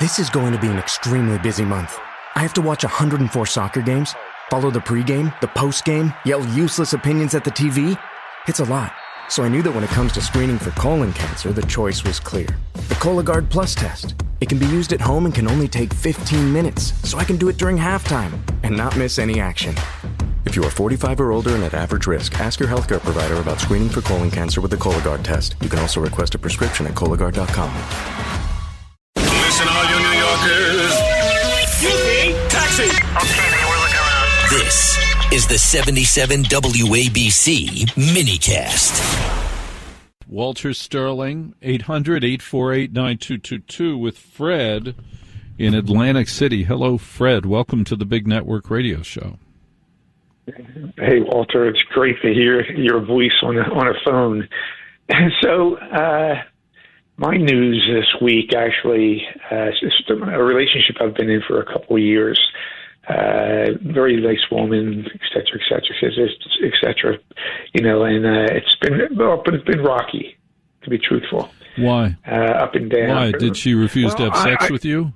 This is going to be an extremely busy month. I have to watch 104 soccer games, follow the pregame, the postgame, yell useless opinions at the TV. It's a lot. So I knew that when it comes to screening for colon cancer, the choice was clear. The Cologuard Plus test. It can be used at home and can only take 15 minutes, so I can do it during halftime and not miss any action. If you are 45 or older and at average risk, ask your healthcare provider about screening for colon cancer with the Cologuard test. You can also request a prescription at Cologuard.com. Listen, all you New Yorkers. Excuse me. Taxi. Okay, man, we're looking around. This is the 77 WABC minicast. Walter Sterling, 800-848-9222 with Fred in Atlantic City. Hello, Fred. Welcome to the Big Network Radio Show. Hey, Walter. It's great to hear your voice on a phone. So, my news this week, actually, is a relationship I've been in for a couple of years. Very nice woman, et cetera, et cetera. You know, and it's been rocky, to be truthful. Why? Up and down. Why? Did she refuse to have sex with you?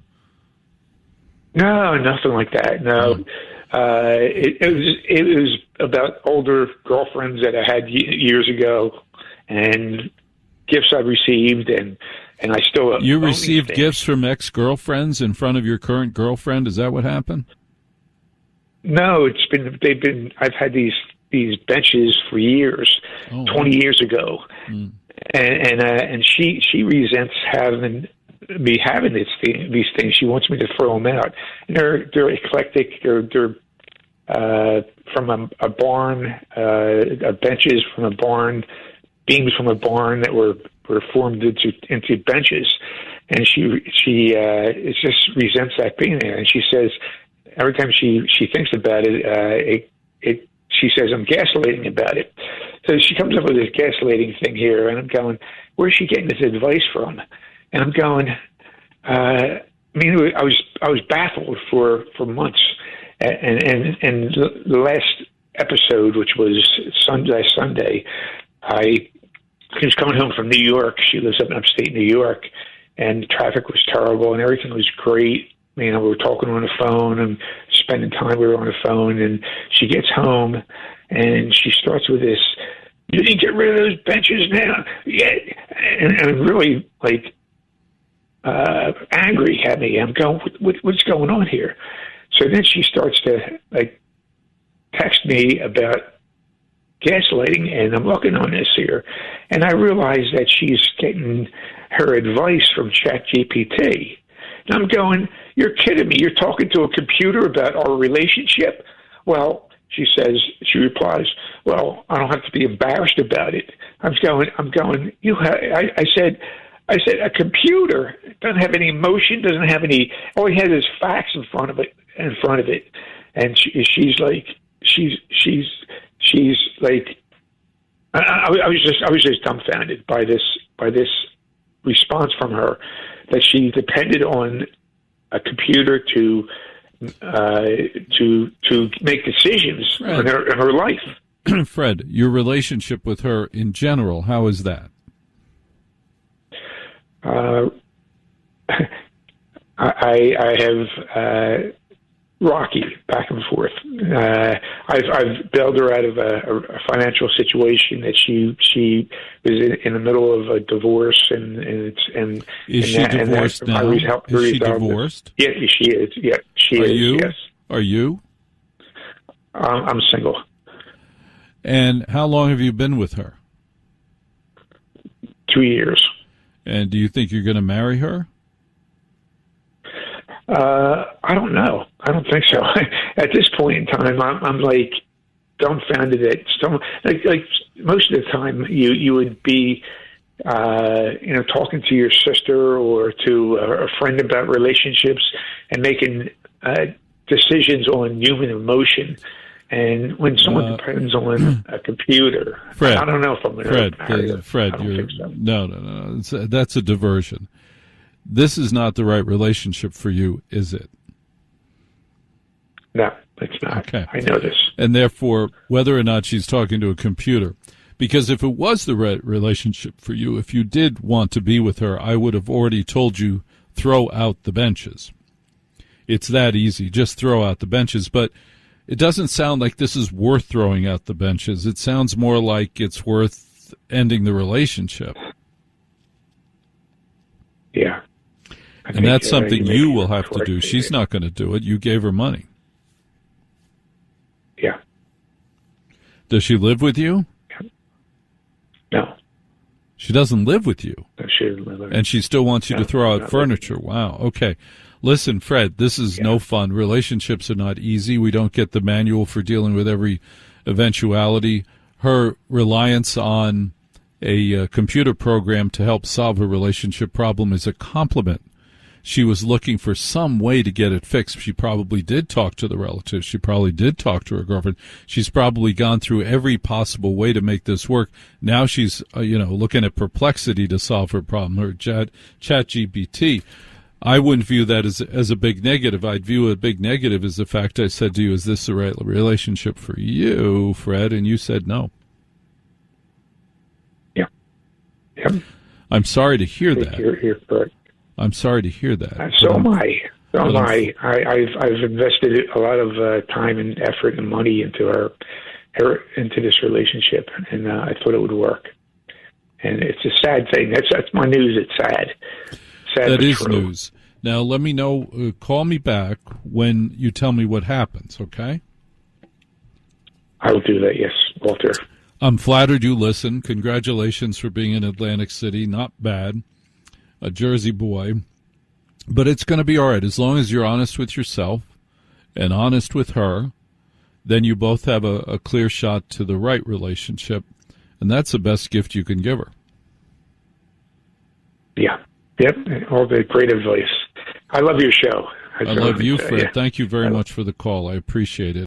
No, nothing like that. No. It was about older girlfriends that I had years ago, and gifts I received, and I still. You received gifts from ex-girlfriends in front of your current girlfriend? Is that what happened? No, I've had these benches for years, 20 years ago, and she resents having these things. She wants me to throw them out. And they're eclectic. They're from a barn, benches from a barn, beams from a barn that were formed into benches. And she just resents that being there. And she says every time she thinks about it, she says I'm gaslighting about it. So she comes up with this gaslighting thing here, and I'm going, where's she getting this advice from? And I'm going, I was baffled for months. And the last episode, which was last Sunday, I was coming home from New York. She lives up in upstate New York, and the traffic was terrible, and everything was great. You know, we were talking on the phone and spending time. We were on the phone, and she gets home, and she starts with this, "You need to get rid of those benches now." Yeah, and really angry at me. I'm going, what's going on here? So then she starts to text me about gaslighting, and I'm looking on this here, and I realize that she's getting her advice from ChatGPT. And I'm going, you're kidding me. You're talking to a computer about our relationship? Well, she replies, well, I don't have to be embarrassed about it. I'm going, I said, a computer doesn't have any emotion, doesn't have any, all he has is facts in front of it. And she's like, I was just dumbfounded by this response from her, that she depended on a computer to make decisions in her life. Fred, your relationship with her in general, how is that? I have rocky back and forth. I've bailed her out of a financial situation that she was in the middle of a divorce, and is she divorced now? Is she divorced? Yeah, she is. Yeah, she is. You? Yes. Are you? I'm single. And how long have you been with her? 2 years. And do you think you're going to marry her? I don't know. I don't think so. At this point in time, I'm like dumbfounded that like most of the time you would be talking to your sister or to a friend about relationships and making decisions on human emotion. And when someone depends on a computer, Fred, I don't know if I'm going to marry her. Fred, no. That's a diversion. This is not the right relationship for you, is it? No, it's not. Okay. I know this. And therefore, whether or not she's talking to a computer, because if it was the right relationship for you, if you did want to be with her, I would have already told you throw out the benches. It's that easy. Just throw out the benches. But it doesn't sound like this is worth throwing out the benches. It sounds more like it's worth ending the relationship. Yeah. And that's something you will have to do. She's not going to do it. You gave her money. Yeah. Does she live with you? No. She doesn't live with you. No, she doesn't live with me. And she still wants you to throw out furniture. Wow. Okay. Listen, Fred, this is no fun. Relationships are not easy. We don't get the manual for dealing with every eventuality. Her reliance on a computer program to help solve her relationship problem is a compliment. She was looking for some way to get it fixed. She probably did talk to the relatives. She probably did talk to her girlfriend. She's probably gone through every possible way to make this work. Now she's, looking at Perplexity to solve her problem, her ChatGPT. I wouldn't view that as a big negative. I'd view a big negative as the fact I said to you, is this the right relationship for you, Fred? And you said no. Yeah. Yep. I'm sorry to hear that. You're correct. I'm sorry to hear that. So am I. I've invested a lot of time and effort and money into into this relationship, and I thought it would work. And it's a sad thing. That's my news. It's sad. Sad. That is true. news. Now let me know. Call me back when you tell me what happens. Okay. I will do that. Yes, Walter. I'm flattered you listen. Congratulations for being in Atlantic City. Not bad. A Jersey boy. But it's going to be all right. As long as you're honest with yourself and honest with her, then you both have a clear shot to the right relationship. And that's the best gift you can give her. Yeah. Yep. All the great advice. I love your show. I love you, Fred. Thank you very much for the call. I appreciate it.